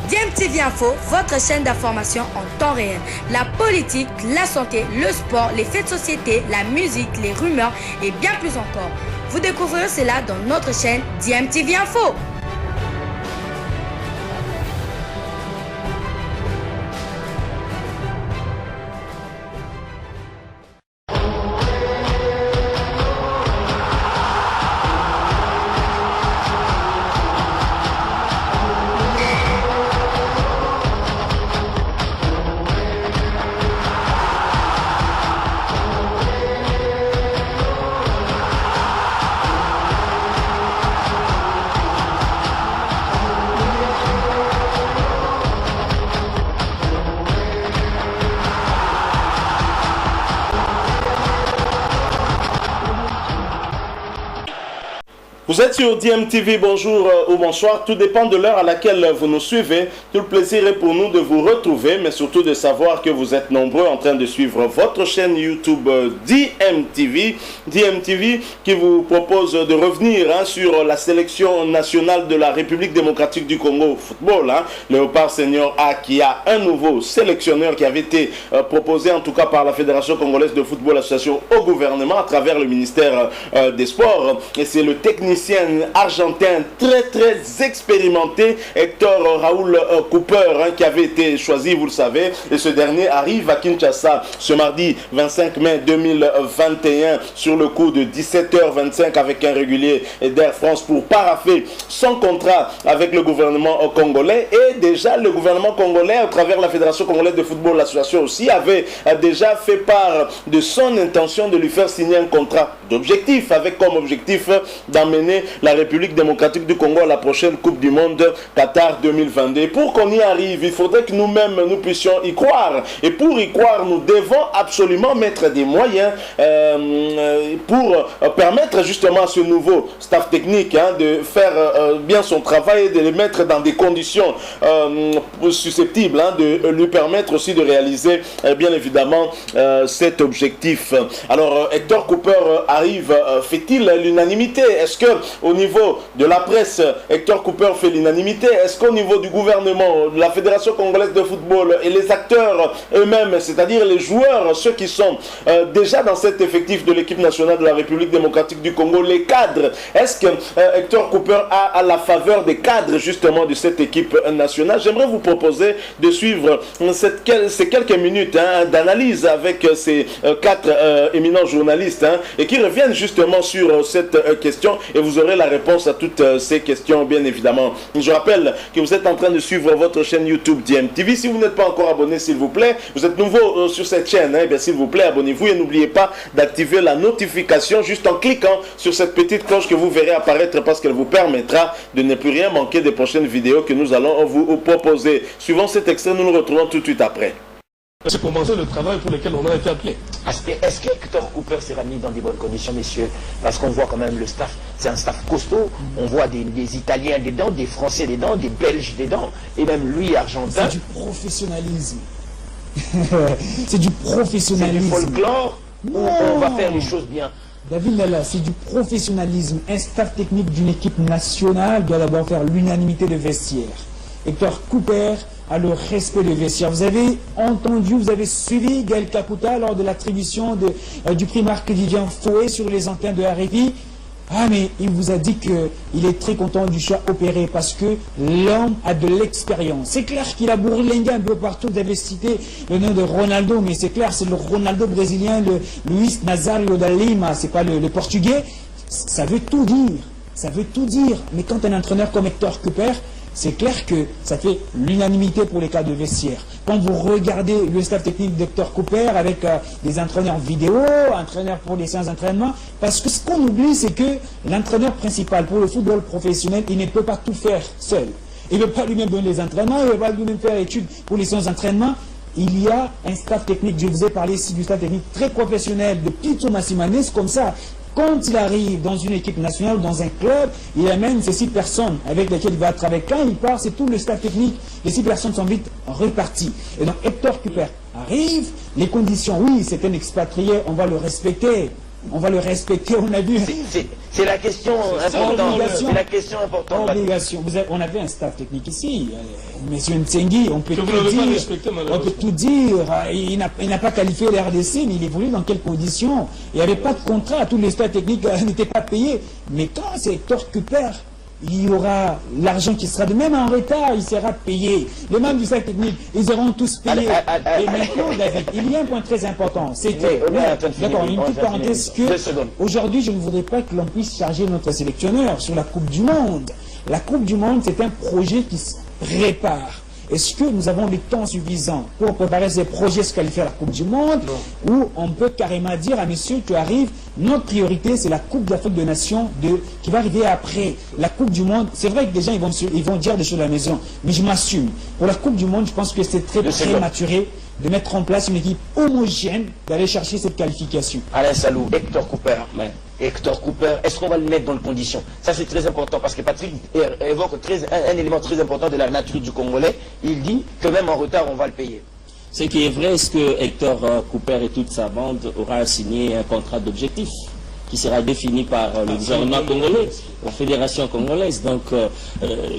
DMTV Info, votre chaîne d'information en temps réel. La politique, la santé, le sport, les faits de société, la musique, les rumeurs et bien plus encore. Vous découvrirez cela dans notre chaîne DMTV Info. Vous êtes sur DMTV, bonjour ou bonsoir, tout dépend de l'heure à laquelle vous nous suivez. Tout le plaisir est pour nous de vous retrouver, mais surtout de savoir que vous êtes nombreux en train de suivre votre chaîne YouTube DMTV. DMTV qui vous propose de revenir sur la sélection nationale de la République démocratique du Congo football. Léopard Senior A qui a un nouveau sélectionneur qui avait été proposé en tout cas par la Fédération congolaise de football association au gouvernement à travers le ministère des Sports. Et c'est le technicien argentin très expérimenté Hector Raoul Cooper qui avait été choisi, vous le savez, et ce dernier arrive à Kinshasa ce mardi 25 mai 2021 sur le coup de 17h25 avec un régulier d'Air France pour paraffer son contrat avec le gouvernement congolais. Et déjà le gouvernement congolais à travers la Fédération congolaise de football, l'association aussi, avait déjà fait part de son intention de lui faire signer un contrat d'objectif avec comme objectif d'amener la République démocratique du Congo à la prochaine Coupe du Monde Qatar 2022. Pour qu'on y arrive, il faudrait que nous-mêmes nous puissions y croire. Et pour y croire, nous devons absolument mettre des moyens pour permettre justement à ce nouveau staff technique de faire bien son travail et de le mettre dans des conditions susceptibles de lui permettre aussi de réaliser bien évidemment cet objectif. Alors Hector Cooper arrive, fait-il l'unanimité? Est-ce que au niveau de la presse, Hector Cooper fait l'unanimité? Est-ce qu'au niveau du gouvernement, de la Fédération congolaise de football et les acteurs eux-mêmes, c'est-à-dire les joueurs, ceux qui sont déjà dans cet effectif de l'équipe nationale de la République démocratique du Congo, les cadres, est-ce que Hector Cooper a la faveur des cadres justement de cette équipe nationale? J'aimerais vous proposer de suivre ces quelques minutes d'analyse avec ces quatre éminents journalistes et qui reviennent justement sur cette question, et vous aurez la réponse à toutes ces questions bien évidemment. Je rappelle que vous êtes en train de suivre votre chaîne YouTube DMTV. Si vous n'êtes pas encore abonné, s'il vous plaît, vous êtes nouveau sur cette chaîne, bien s'il vous plaît, abonnez-vous et n'oubliez pas d'activer la notification juste en cliquant sur cette petite cloche que vous verrez apparaître parce qu'elle vous permettra de ne plus rien manquer des prochaines vidéos que nous allons vous proposer. Suivant cet extrait, nous nous retrouvons tout de suite après. C'est commencer le travail pour lequel on a été appelé. Est-ce que Hector Cooper sera mis dans des bonnes conditions, messieurs? Parce qu'on voit quand même le staff, c'est un staff costaud. On voit des Italiens dedans, des Français dedans, des Belges dedans, et même lui, argentin. C'est du professionnalisme. C'est du professionnalisme. C'est du folklore. On va faire les choses bien. David Nella, c'est du professionnalisme. Un staff technique d'une équipe nationale doit d'abord faire l'unanimité de vestiaire. Hector Cooper a le respect des vestiaires. Vous avez entendu, vous avez suivi Gaël Kakuta lors de l'attribution du prix Marc Didier Fouet sur les antennes de RFI. Ah, mais il vous a dit qu'il est très content du choix opéré parce que l'homme a de l'expérience. C'est clair qu'il a bourlingué un peu partout. Vous avez cité le nom de Ronaldo, mais c'est clair, c'est le Ronaldo brésilien, le Luis Nazario da Lima, c'est pas le portugais. Ça veut tout dire. Ça veut tout dire. Mais quand un entraîneur comme Hector Cooper, c'est clair que ça fait l'unanimité pour les cas de vestiaire. Quand vous regardez le staff technique d'Hector Cooper avec des entraîneurs vidéo, entraîneurs pour les séances d'entraînement, parce que ce qu'on oublie, c'est que l'entraîneur principal pour le football professionnel, il ne peut pas tout faire seul. Il ne peut pas lui-même donner les entraînements, il ne peut pas lui-même faire études pour les séances d'entraînement. Il y a un staff technique, je vous ai parlé ici du staff technique très professionnel de Pito Massimanes, comme ça. Quand il arrive dans une équipe nationale, dans un club, il amène ces 6 personnes avec lesquelles il va travailler. Quand il part, c'est tout le staff technique. Les 6 personnes sont vite reparties. Et donc Hector Cooper arrive. Les conditions, oui, c'est un expatrié, on va le respecter. On va le respecter, on a vu. C'est la question importante. C'est la question importante. Obligation. On avait un staff technique ici. Monsieur Ntsengi, on peut tout dire. Il n'a pas qualifié la RDC, mais il évolue dans quelles conditions? Il n'y avait pas de contrat. Tous les staffs techniques n'étaient pas payés. Mais quand c'est Hector Cooper, il y aura l'argent qui sera de même en retard, il sera payé. Les membres du staff technique, ils seront tous payés. Et maintenant, David, il y a un point très important. C'est que, d'accord, une petite parenthèse, que aujourd'hui, je ne voudrais pas que l'on puisse charger notre sélectionneur sur la Coupe du Monde. La Coupe du Monde, c'est un projet qui se prépare. Est-ce que nous avons le temps suffisant pour préparer ces projets, se qualifier à la Coupe du Monde? Ou on peut carrément dire à monsieur, tu arrives, notre priorité c'est la Coupe d'Afrique des Nations qui va arriver après la Coupe du Monde. C'est vrai que des gens ils vont dire des choses à la maison, mais je m'assume. Pour la Coupe du Monde, je pense que c'est très prématuré de mettre en place une équipe homogène, d'aller chercher cette qualification. Alain Salou, Hector Cooper. Hector Cooper, est-ce qu'on va le mettre dans les conditions? Ça c'est très important parce que Patrick évoque un élément très important de la nature du Congolais. Il dit que même en retard, on va le payer. Ce qui est vrai, c'est que Hector Cooper et toute sa bande aura signé un contrat d'objectif qui sera défini par le gouvernement congolais, la fédération congolaise. Donc,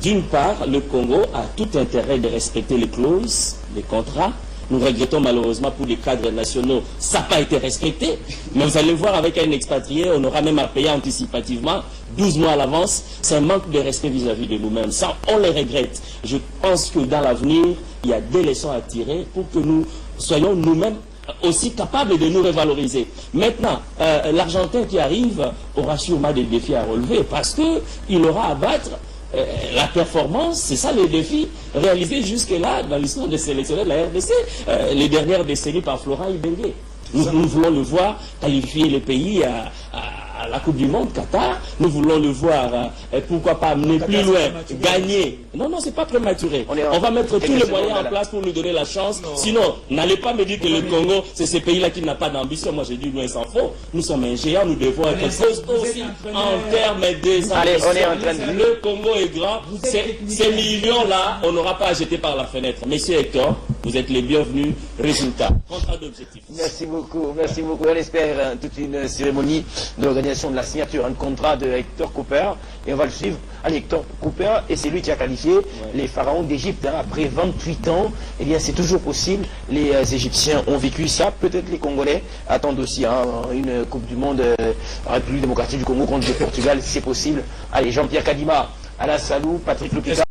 d'une part, le Congo a tout intérêt de respecter les clauses, les contrats. Nous regrettons malheureusement pour les cadres nationaux, ça n'a pas été respecté. Mais vous allez voir, avec un expatrié, on aura même à payer anticipativement, 12 mois à l'avance. C'est un manque de respect vis-à-vis de nous-mêmes. Ça, on le regrette. Je pense que dans l'avenir, il y a des leçons à tirer pour que nous soyons nous-mêmes aussi capables de nous revaloriser. Maintenant, l'Argentin qui arrive aura sûrement des défis à relever parce qu'il aura à battre la performance, c'est ça le défi réalisé jusque-là dans l'histoire des sélectionneurs de la RDC, les dernières décennies par Florent Ibenge. Nous voulons le voir qualifier les pays à la Coupe du Monde, Qatar. Nous voulons le voir, pourquoi pas amener plus loin, gagner. Non, c'est pas prématuré. On va mettre tous les moyens en place pour lui donner la chance. Sinon, n'allez pas me dire que le Congo, c'est ces pays-là qui n'ont pas d'ambition. Moi, j'ai dit, loin s'en faut. Nous sommes un géant, nous devons être costauds aussi en termes des ambitions. Allez, on est en train de... Le Congo est grand. Ces millions-là, on n'aura pas à jeter par la fenêtre. Messieurs Hector, vous êtes les bienvenus. Résultat, contrat d'objectif. Merci beaucoup, merci beaucoup. On espère toute une cérémonie de l'organisation de la signature, un contrat de Hector Cooper, et on va le suivre. Allez, Hector Cooper, et c'est lui qui a qualifié les pharaons d'Égypte. Après 28 ans, eh bien c'est toujours possible. Les Égyptiens ont vécu ça. Peut-être les Congolais attendent aussi une Coupe du Monde République démocratique du Congo contre le Portugal, si c'est possible. Allez, Jean-Pierre Kadima, Alain Salou, Patrick Lopita.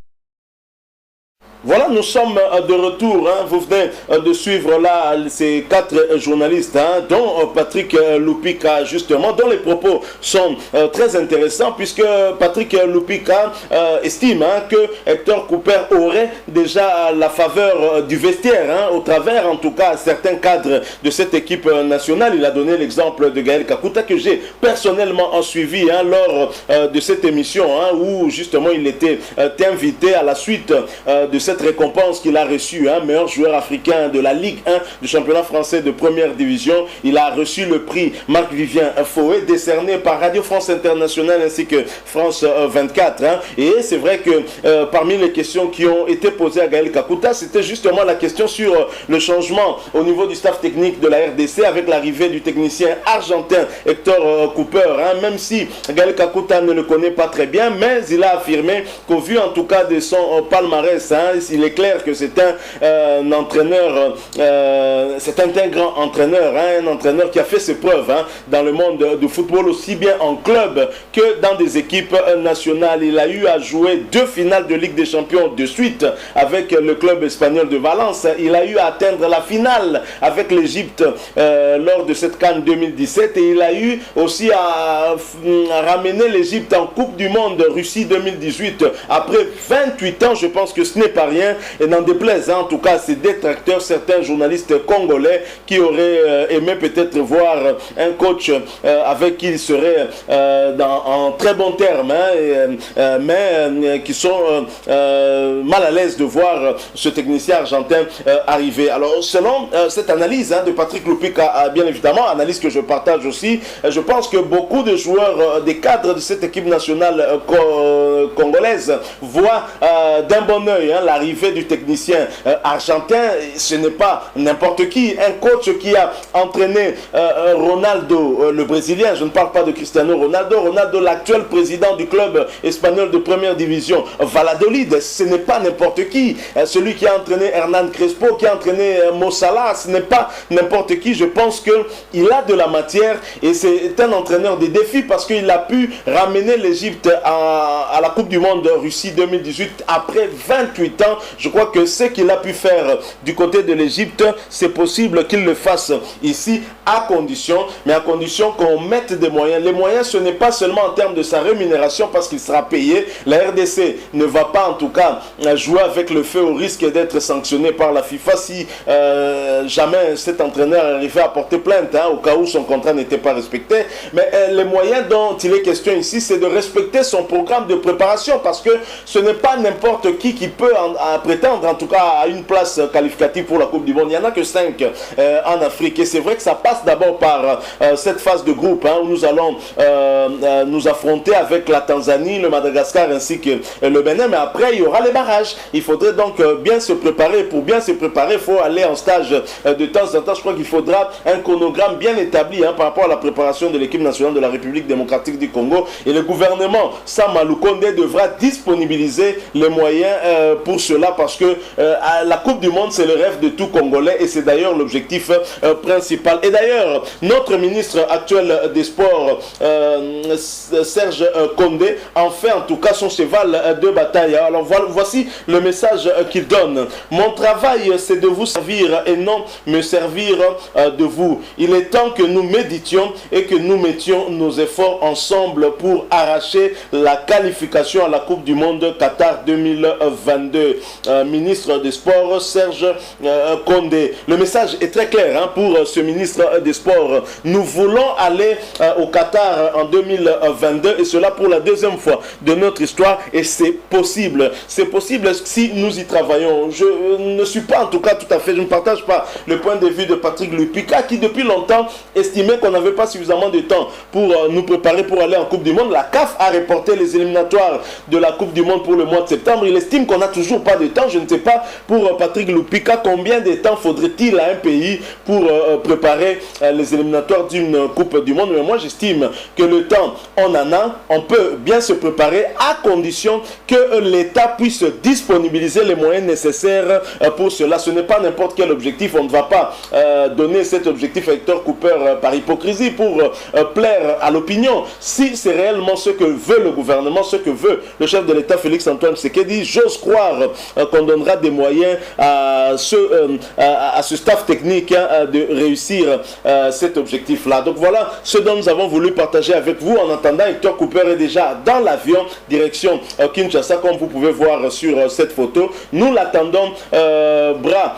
Voilà, nous sommes de retour. Vous venez de suivre là ces 4 journalistes, dont Patrick Lupika, justement, dont les propos sont très intéressants, puisque Patrick Lupika estime que Hector Cooper aurait déjà la faveur du vestiaire, au travers, en tout cas, certains cadres de cette équipe nationale. Il a donné l'exemple de Gaël Kakuta, que j'ai personnellement suivi lors de cette émission, où justement il était invité à la suite de cette récompense qu'il a reçue, meilleur joueur africain de la Ligue 1 du championnat français de première division. Il a reçu le prix Marc-Vivien Fouet, décerné par Radio France Internationale ainsi que France 24. Et c'est vrai que parmi les questions qui ont été posées à Gaël Kakuta, c'était justement la question sur le changement au niveau du staff technique de la RDC avec l'arrivée du technicien argentin Hector Cooper. Même si Gaël Kakuta ne le connaît pas très bien, mais il a affirmé qu'au vu en tout cas de son palmarès, il est clair que c'est un entraîneur, c'est un grand entraîneur, un entraîneur qui a fait ses preuves dans le monde du football, aussi bien en club que dans des équipes nationales. Il a eu à jouer 2 finales de Ligue des Champions de suite avec le club espagnol de Valence. Il a eu à atteindre la finale avec l'Égypte lors de cette CAN 2017, et il a eu aussi à ramener l'Égypte en Coupe du Monde Russie 2018 après 28 ans. Je pense que ce n'est pas rien, et n'en déplaise en tout cas ces détracteurs, certains journalistes congolais qui auraient aimé peut-être voir un coach avec qui il serait en très bons termes, mais qui sont mal à l'aise de voir ce technicien argentin arriver. Alors selon cette analyse de Patrick Lupika, bien évidemment, analyse que je partage aussi, je pense que beaucoup de joueurs, des cadres de cette équipe nationale congolaise voient d'un bon oeil la l'arrivée du technicien argentin, ce n'est pas n'importe qui. Un coach qui a entraîné Ronaldo, le Brésilien, je ne parle pas de Cristiano Ronaldo, l'actuel président du club espagnol de première division, Valladolid, ce n'est pas n'importe qui. Celui qui a entraîné Hernan Crespo, qui a entraîné Mo Salah, ce n'est pas n'importe qui. Je pense qu'il a de la matière et c'est un entraîneur des défis parce qu'il a pu ramener l'Égypte à la Coupe du Monde Russie 2018 après 28 ans. Je crois que ce qu'il a pu faire du côté de l'Égypte, c'est possible qu'il le fasse ici à condition qu'on mette des moyens. Les moyens, ce n'est pas seulement en termes de sa rémunération parce qu'il sera payé. La RDC ne va pas en tout cas jouer avec le feu au risque d'être sanctionné par la FIFA si jamais cet entraîneur arrivait à porter plainte au cas où son contrat n'était pas respecté. Mais les moyens dont il est question ici, c'est de respecter son programme de préparation parce que ce n'est pas n'importe qui peut prétendre en tout cas à une place qualificative pour la Coupe du Monde. Il n'y en a que 5 en Afrique et c'est vrai que ça passe d'abord par cette phase de groupe où nous allons nous affronter avec la Tanzanie, le Madagascar ainsi que le Bénin, mais après il y aura les barrages. Il faudrait donc bien se préparer. Pour bien se préparer, il faut aller en stage de temps en temps. Je crois qu'il faudra un chronogramme bien établi par rapport à la préparation de l'équipe nationale de la République démocratique du Congo, et le gouvernement Sama Lukonde devra disponibiliser les moyens pour cela parce que la Coupe du Monde c'est le rêve de tout Congolais et c'est d'ailleurs l'objectif principal. Et d'ailleurs notre ministre actuel des Sports Serge Condé en fait en tout cas son cheval de bataille. Alors voici le message qu'il donne: mon travail c'est de vous servir et non me servir de vous. Il est temps que nous méditions et que nous mettions nos efforts ensemble pour arracher la qualification à la Coupe du Monde Qatar 2022. Ministre des Sports Serge Condé. Le message est très clair pour ce ministre des Sports. Nous voulons aller au Qatar en 2022 et cela pour la deuxième fois de notre histoire et c'est possible. C'est possible si nous y travaillons. Je ne suis pas en tout cas tout à fait, je ne partage pas le point de vue de Patrick Lupika qui depuis longtemps estimait qu'on n'avait pas suffisamment de temps pour nous préparer pour aller en Coupe du Monde. La CAF a reporté les éliminatoires de la Coupe du Monde pour le mois de septembre. Il estime qu'on n'a toujours pas de temps. Je ne sais pas pour Patrick Lupika combien de temps faudrait-il à un pays pour préparer les éliminatoires d'une Coupe du Monde. Mais moi j'estime que le temps on en a, on peut bien se préparer à condition que l'État puisse disponibiliser les moyens nécessaires pour cela. Ce n'est pas n'importe quel objectif. On ne va pas donner cet objectif à Hector Cooper par hypocrisie pour plaire à l'opinion. Si c'est réellement ce que veut le gouvernement, ce que veut le chef de l'État Félix-Antoine Tshisekedi, j'ose croire qu'on donnera des moyens à ce staff technique de réussir cet objectif-là. Donc voilà ce dont nous avons voulu partager avec vous. En attendant, Hector Cooper est déjà dans l'avion direction Kinshasa, comme vous pouvez voir sur cette photo. Nous l'attendons bras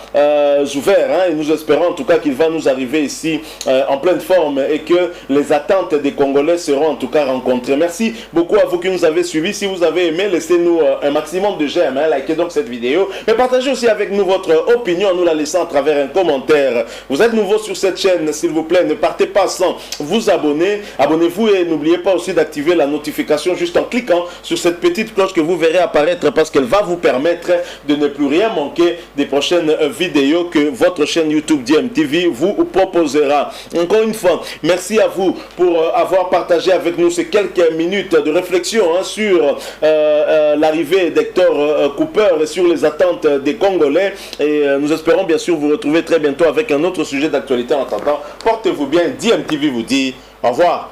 ouverts et nous espérons en tout cas qu'il va nous arriver ici en pleine forme et que les attentes des Congolais seront en tout cas rencontrées. Merci beaucoup à vous qui nous avez suivis. Si vous avez aimé, laissez-nous un maximum de j'aime, likez donc cette vidéo, mais partagez aussi avec nous votre opinion en nous la laissant à travers un commentaire. Vous êtes nouveau sur cette chaîne, s'il vous plaît, ne partez pas sans vous abonner. Abonnez-vous et n'oubliez pas aussi d'activer la notification juste en cliquant sur cette petite cloche que vous verrez apparaître parce qu'elle va vous permettre de ne plus rien manquer des prochaines vidéos que votre chaîne YouTube DMTV vous proposera. Encore une fois, merci à vous pour avoir partagé avec nous ces quelques minutes de réflexion sur l'arrivée d'Hector Cooper et sur les attentes des Congolais. Et nous espérons bien sûr vous retrouver très bientôt avec un autre sujet d'actualité. En attendant, portez-vous bien. DMTV vous dit au revoir.